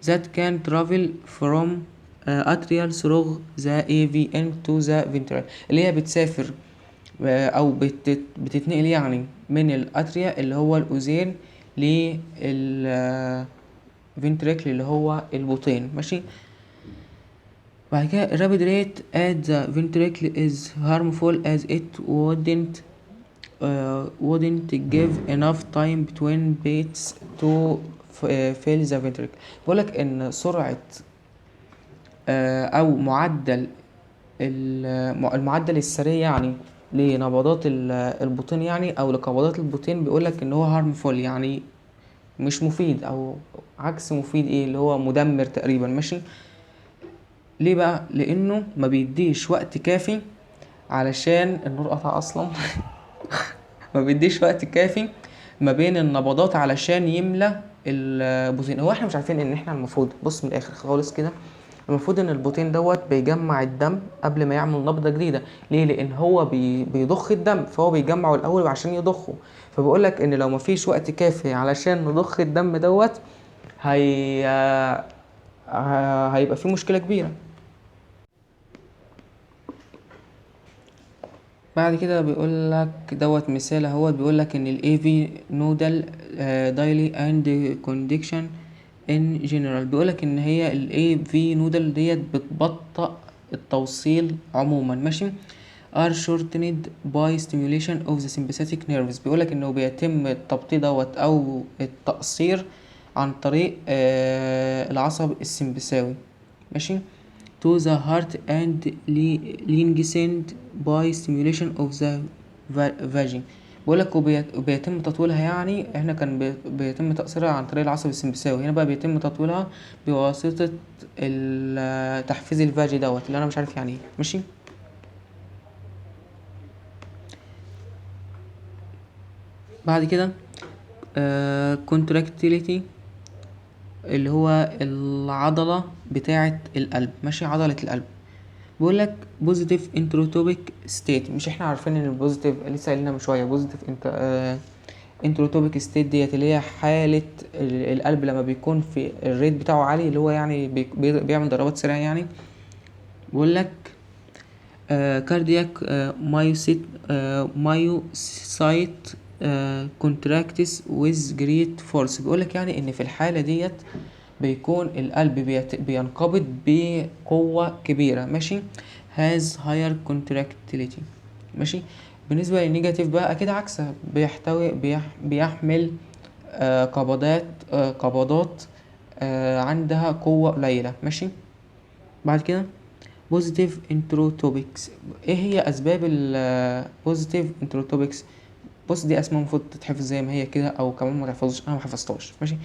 that can travel from atrial through the AVN to the ventricle، اللي هي بتسافر او بتتنقل يعني من الاتريا اللي هو الاذين لل ventricle اللي هو البطين. ماشي. بعد كده rapid rate at the ventricle is harmful as it wouldn't give enough time between beats to fill the ventricle. بقولك ان سرعة او معدل المعدل السريع يعني لنبضات البطين يعني او لقبضات البطين بيقولك ان هو harmful يعني مش مفيد او عكس مفيد ايه اللي هو مدمر تقريبا. ماشي. ليه بقى؟ لانه ما بيديش وقت كافي علشان النور قطع اصلا ما بيديش وقت كافي ما بين النبضات علشان يملى البطين. هو احنا مش عارفين ان احنا المفروض بص من الاخر خالص كده المفروض ان البطين دوت بيجمع الدم قبل ما يعمل نبضة جديدة. ليه؟ لان هو بيضخ الدم فهو بيجمعه الاول عشان يضخه. فبيقولك ان لو مفيش وقت كافي علشان نضخ الدم دوت هي هيبقى في مشكلة كبيرة. بعد كده بيقول لك دوت مثال اهو بيقول لك ان ال AV nodal daily and conduction in general. بيقول لك ان هي ال AV nodal ديت بتبطئ التوصيل عموما. ماشي. are shortened by stimulation of the sympathetic nerves. بيقول لك انه بيتم التبطيء دوت او التقصير عن طريق العصب السمبثاوي. ماشي. to the heart and lengthened by stimulation of the vagin. بقولك وبيتم تطويلها يعني احنا كان بيتم تأثيرها عن طريق العصب السمبثاوي، هنا بقى بيتم تطويلها بواسطة تحفيز الفاجي دوت اللي انا مش عارف يعني ايه. ماشي. بعد كده contractility اللي هو العضلة بتاعة القلب. ماشي. عضلة القلب بيقول لك بوزيتيف انتروتوبيك ستيت. مش احنا عارفين ان البوزيتيف لسه قايلينها من شويه بوزيتيف انتروتوبيك ستيت ديت اللي هي حاله القلب لما بيكون في الريت بتاعه عالي اللي هو يعني بيعمل ضربات سريعه يعني. بيقول لك كاردياك مايوسايت كونتراكتس ويز جريت فورس. بيقول لك يعني ان في الحاله ديت بيكون القلب بينقبض بقوة كبيرة. ماشي. has higher contractility. ماشي. بالنسبة للنيجاتيف بقى أكيد عكسها بيحمل قبضات عندها قوة قليلة. ماشي. بعد كده positive entropics. ايه هي اسباب ال positive entropics؟ بص دي اسماء المفروض تتحفظ زي ما هي كده او كمان ما تحفظش، انا ما حفظتهاش. ماشي.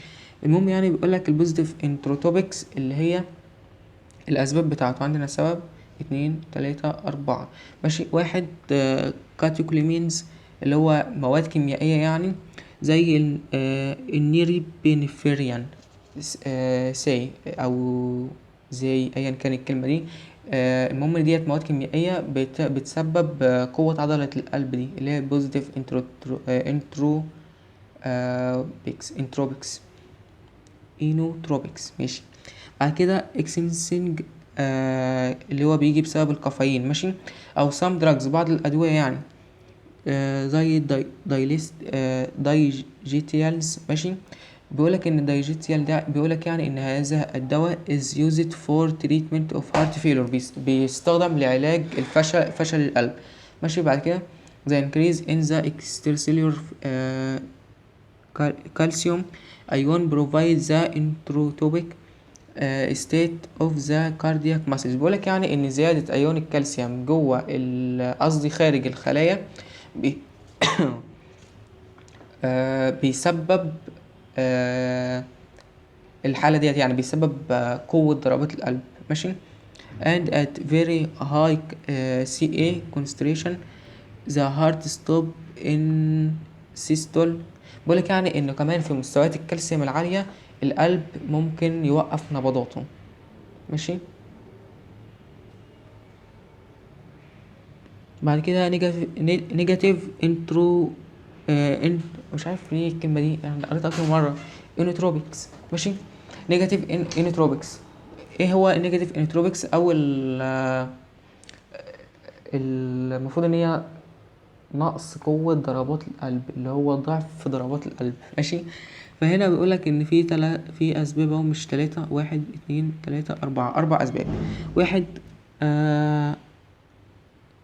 المهم يعني بيقول لك البوزيتيف انتروتوبكس اللي هي الاسباب بتاعته عندنا سبب 2 3 4. ماشي. واحد كاتيكوليمينز اللي هو مواد كيميائية يعني زي النيريبينفريان سي او زي ايا كان الكلمة دي. المهم ديت مواد كيميائية بتسبب قوة عضلة القلب دي اللي هي بوزيتيف انتروبكس اينوتروبكس. ماشي. بعد كده اكسنسنج اللي هو بيجي بسبب الكافيين. ماشي. او سام دراجز بعض الادويه يعني زي دايجيتيالز. ماشي. بيقولك ان الدايجيتيال ده بيقولك يعني ان هذا الدواء is used for treatment of heart failure بيستخدم لعلاج فشل القلب. ماشي. بعد كده the increase in the extracellular calcium ion provide the entropic state of the cardiac muscles. بيقولك يعني ان زيادة ايون الكالسيوم جوه قصدي خارج الخلايا بيسبب الحالة ديت يعني بيسبب قوة ضربات القلب. ماشي. and at very high CA concentration the heart stop in systole. بقولك يعني انه كمان في مستويات الكالسيوم العالية القلب ممكن يوقف نبضاته. ماشي. بعد كده نيجاتيف انترو مش عارف ليه الكلمة دي انا قريتها اكتر مرة. انوتروبكس. ماشي. نيجاتيف انوتروبكس. ايه هو النيجاتيف انوتروبكس؟ او المفروض ان هي نقص قوة ضربات القلب، اللي هو ضعف في ضربات القلب. ماشي. فهنا بيقولك ان في اسباب اهو، مش 3، 1 2 3 4 اسباب. واحد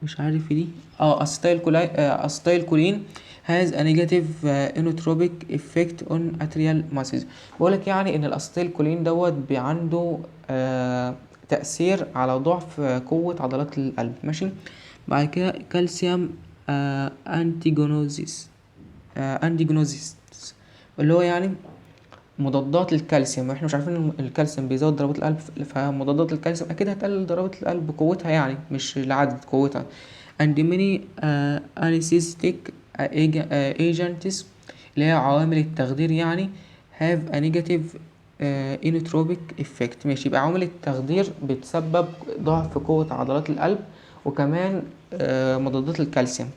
مش عارف دي اسيتايل كولين has a negative inotropic effect on atrial muscles. بقولك يعني ان الاسيتايل كولين دوت عنده تأثير على ضعف قوة عضلات القلب. ماشي. بعد كده كالسيوم انتيجونوزيس اللي هو يعني مضادات الكالسيوم. احنا مش عارفين ان الكالسيوم بيزود ضربات القلب، فمضادات الكالسيوم اكيد هتقلل ضربات القلب قوتها يعني، مش لعدد قوتها. and many anesthetic agents اللي هي عوامل التخدير يعني have a negative inotropic effect. ماشي. يبقى عوامل التخدير بتسبب ضعف قوة عضلات القلب، وكمان مضادات الكالسيوم.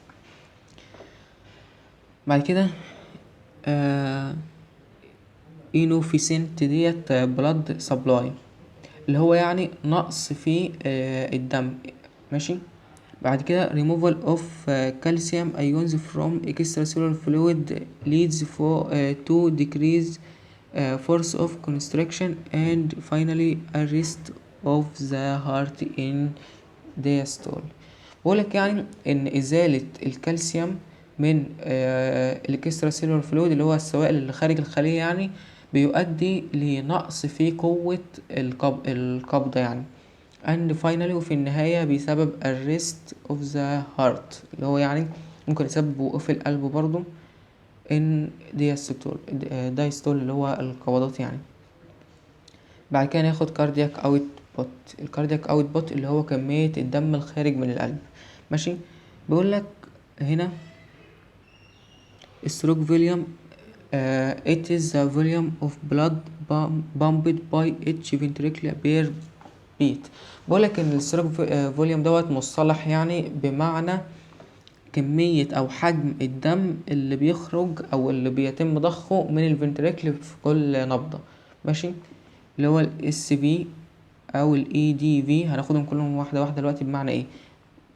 بعد كده inefficient ديت blood supply اللي هو يعني نقص في الدم. ماشي. بعد كده removal of calcium ions from extracellular fluid leads to decrease force of constriction and finally arrest of the heart in diastole. بقولك يعني ان ازالة الكالسيوم من الاكسترا فلويد اللي هو السوائل اللي خارج الخلية يعني بيؤدي لنقص في قوة القبضة يعني. and finally وفي النهاية بيسبب arrest of the heart اللي هو يعني ممكن يسبب وقوف القلب برضو in diastole اللي هو القبضات يعني. بعد كده ناخد كاردياك اوتبوت. الكاردياك اوتبوت اللي هو كمية الدم الخارج من القلب. ماشي. بيقولك هنا stroke volume it is the volume of blood pumped by each ventricle per beat. بقولك ان الستروك فوليوم دوت مصطلح يعني بمعنى كمية او حجم الدم اللي بيخرج او اللي بيتم ضخه من الفنتريكل في كل نبضة. ماشي. اللي هو الاس في او الاي دي في هناخدهم كلهم واحدة واحدة دلوقتي بمعنى ايه.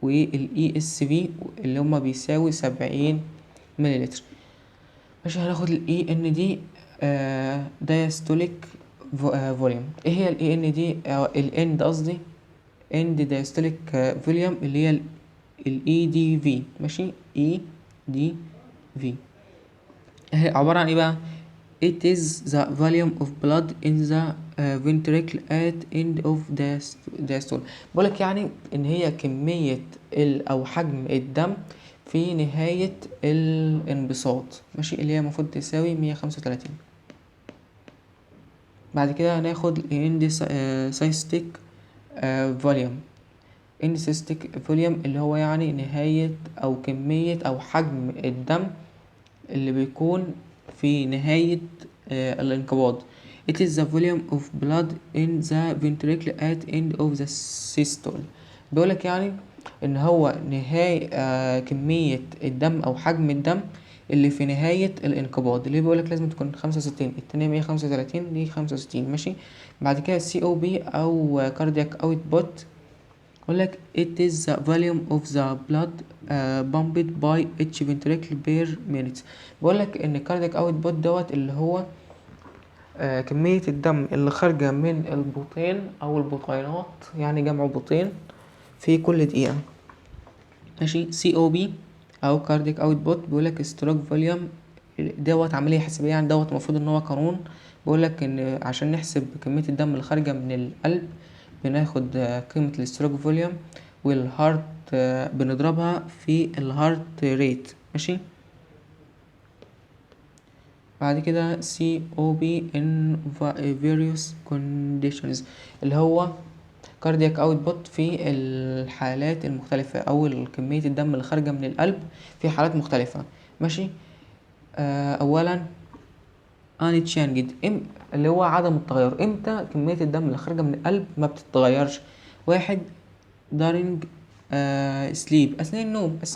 والاي اس في اللي هما بيساوي 70 مليلتر. ماشي. هناخد الاي ان دي دايستوليك فوليوم. ايه هي الاي ان دي؟ الان ده قصدي اند دايستوليك فوليوم اللي هي الاي دي في. ماشي. اي دي في هي عبارة عن ايه بقى؟ it is the volume of blood in the ventricle at end of diastole. بقولك يعني ان هي كمية او حجم الدم في نهاية الانبساط. ماشي. اللي هي المفروض تساوي 135. بعد كده هناخد end cystic volume. end cystic volume اللي هو يعني نهاية او كمية او حجم الدم اللي بيكون في نهاية الانقباض. It is the volume of blood in the ventricle at end of the systole. بيقولك يعني ان هو نهاية كمية الدم او حجم الدم اللي في نهاية الانقباض، اللي بيقولك لازم تكون 65. التانية 135 دي 65. ماشي. بعد كده COP او cardiac output يقولك it is the volume of the blood pumped by each ventricle per minute. بيقولك ان cardiac output دوت اللي هو كمية الدم اللي خارجة من البطين او البطينات يعني جمع بطين في كل دقيقة. ماشي. COP او cardiac output بيقولك stroke volume دوت عملية حسابية يعني، دوت المفروض ان هو قانون. بيقولك ان عشان نحسب كمية الدم اللي خارجة من القلب بناخد قيمة الستروك فوليوم والهارت بنضربها في الهارت ريت. ماشي. بعد كده COP in various conditions اللي هو cardiac output في الحالات المختلفة أو كمية الدم اللي خارجة من القلب في حالات مختلفة. ماشي. أولا unchanged اللي هو عدم التغير. امتى كمية الدم اللي خارجة من القلب ما بتتغيرش؟ واحد during sleep أثناء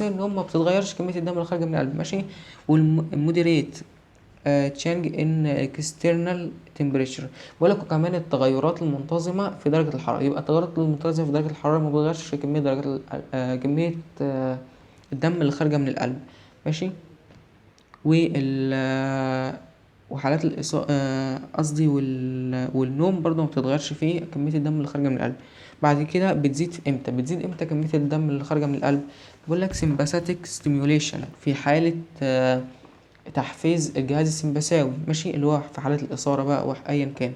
النوم ما بتتغيرش كمية الدم اللي خارجة من القلب. ماشي. والمودريت change in external temperature بقولك كمان التغيرات المنتظمة في درجة الحرارة. يبقى التغيرات المنتظمة في درجة الحرارة ما بتغيرش كمية درجات كمية الدم اللي خارجة من القلب. ماشي. وحالات الإصابة قصدي والنوم برضو ما بتتغيرش فيه كمية الدم اللي خارجة من القلب. بعد كده بتزيد امتى كمية الدم اللي خارجة من القلب؟ بقولك sympathetic stimulation في حالة تحفيز الجهاز السمبثاوي. ماشي. اللي هو في حالة الإثارة بقى أو أيا كان،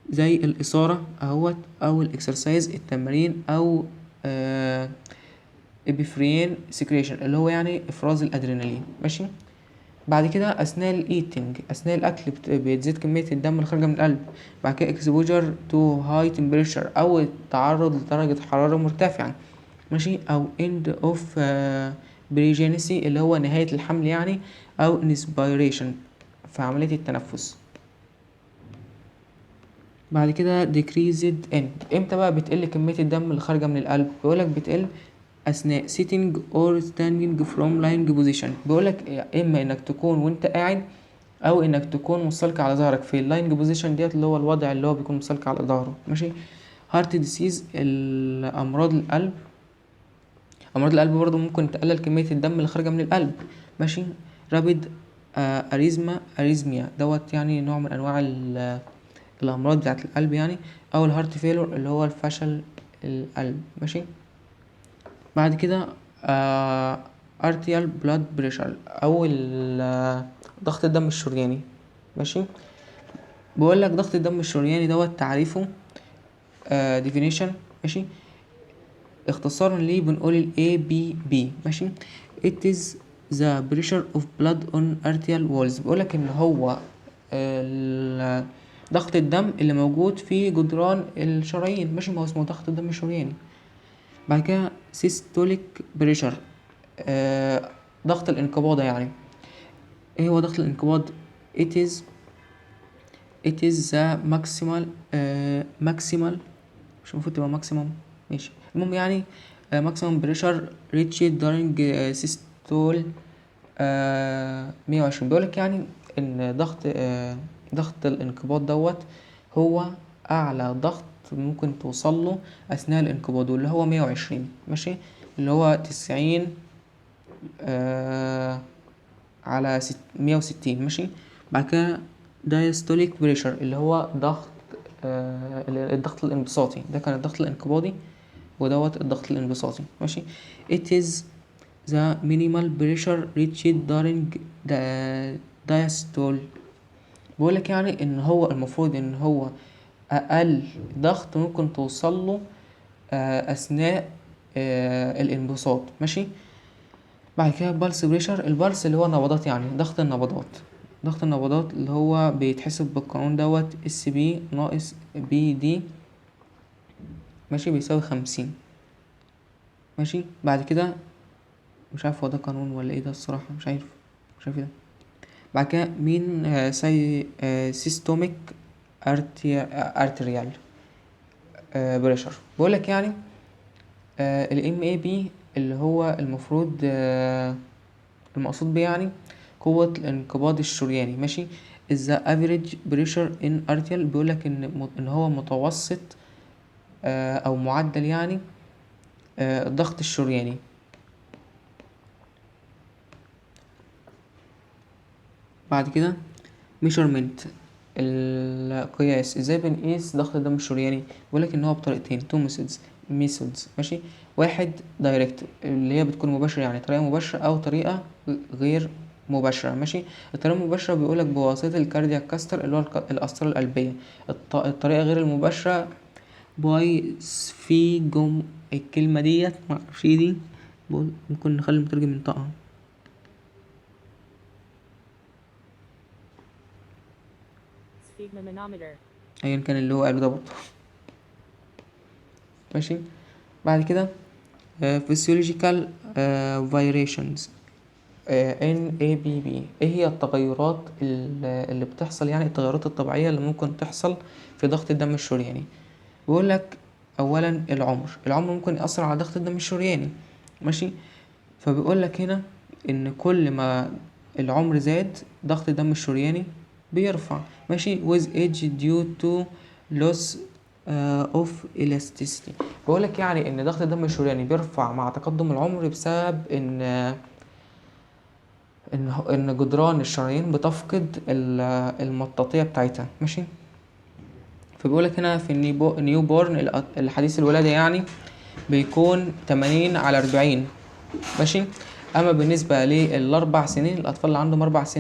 زي الإثارة أهوت أو الإكسرسايز التمرين أو إبيفرين سكريشن اللي هو يعني إفراز الأدرينالين. ماشي. بعد كده أثناء الإيتنج أثناء الأكل بتزيد كمية الدم اللي خارجة من القلب. بعد كده exposure to high temperature أو التعرض لدرجة حرارة مرتفعة. ماشي. أو end of pregnancy اللي هو نهاية الحمل يعني، أو inspiration في عملية التنفس. بعد كده decreased end امتى بقى بتقل كمية الدم اللي خارجة من القلب؟ بيقولك بتقل أثناء sitting or standing from lying position. بيقولك إما إنك تكون وأنت قاعد أو إنك تكون مستلقي على ظهرك في اللاينج بوزيشن ديت اللي هو الوضع اللي هو بيكون مستلقي على ظهره. ماشي. هارت ديسيز الأمراض القلب برضو ممكن تقلل كمية الدم اللي خارجة من القلب. ماشي. رابيد أريزميا دوت يعني نوع من أنواع الأمراض بتاعة القلب يعني، أو الهارت فيلور اللي هو الفشل القلب. ماشي. بعد كده arterial blood pressure أو ضغط الدم الشرياني. ماشي. بقولك ضغط الدم الشرياني دوت تعريفه definition. ماشي. اختصارا ليه بنقول ال ABB. ماشي. it is the pressure of blood on arterial walls. بقولك ان هو ضغط الدم اللي موجود في جدران الشرايين. ماشي. ما هو اسمه ضغط الدم الشرياني. بعد كده systolic pressure ضغط الانقباض يعني. ايه هو ضغط الانقباض؟ it is the maximal مش المفروض تبقى maximum. ماشي. المهم يعني maximum pressure reached during systole 120. بيقولك يعني ان ضغط الانقباض دوت هو اعلى ضغط ممكن توصله اثناء الانقباض واللي هو 120. ماشي. اللي هو 90 على 160. ماشي. بعد كده diastolic pressure اللي هو ضغط الضغط الانبساطي. ده كان الضغط الانقباضي ودوت الضغط الانبساطي. ماشي. it is the minimal pressure reached during the diastole. بقولك يعني ان هو المفروض ان هو اقل ضغط ممكن توصله اثناء الانبساط. ماشي. بعد كده البلس بريشر. البلس اللي هو نبضات يعني ضغط النبضات اللي هو بيتحسب بالقانون دوت اس بي ناقص بي دي. ماشي. بيساوي 50. ماشي. بعد كده مش عارف هو ده قانون ولا ايه ده الصراحة، مش عارف ايه ده. بعد كده مين سيستوميك ارتريال بريشر. بقولك يعني الام اي بي اللي هو المفروض المقصود بيه يعني قوة الانقباض الشرياني. ماشي. is the average pressure in arterial. بيقولك ان هو متوسط او معدل يعني الضغط الشرياني. بعد كده measurement القياس. ازاي بنقيس ضغط الدم الشرياني؟ بيقولك ان هو بطريقتين two methods. ماشي. واحد direct اللي هي بتكون مباشرة يعني طريقة مباشرة او طريقة غير مباشرة. ماشي. الطريقة المباشرة بيقولك بواسطة الكاردياك كاستر اللي هو القسطرة القلبية. الطريقة غير المباشرة باي سفيجوم. الكلمة ديت معرفش ايه دي، ممكن نخلي المترجم ينطقها. ايا كان اللي هو قاله ده برضه. ماشي. بعد كده physiological variations NABB. ايه هي التغيرات اللي بتحصل، يعني التغيرات الطبيعية اللي ممكن تحصل في ضغط الدم الشرياني؟ بيقول لك اولا العمر ممكن يأثر على ضغط الدم الشرياني. ماشي. فبيقول لك هنا ان كل ما العمر زاد ضغط الدم الشرياني بيرفع. ماشي. with age due to loss of elasticity. بيقول لك يعني ان ضغط الدم الشرياني بيرفع مع تقدم العمر بسبب ان جدران الشرايين بتفقد المطاطية بتاعتها. ماشي. فبيقول لك هنا في النيو بورن الحديث الولادة يعني بيكون 80/40. ماشي. اما بالنسبة للاربع سنين، الاطفال اللي عندهم 4 سنين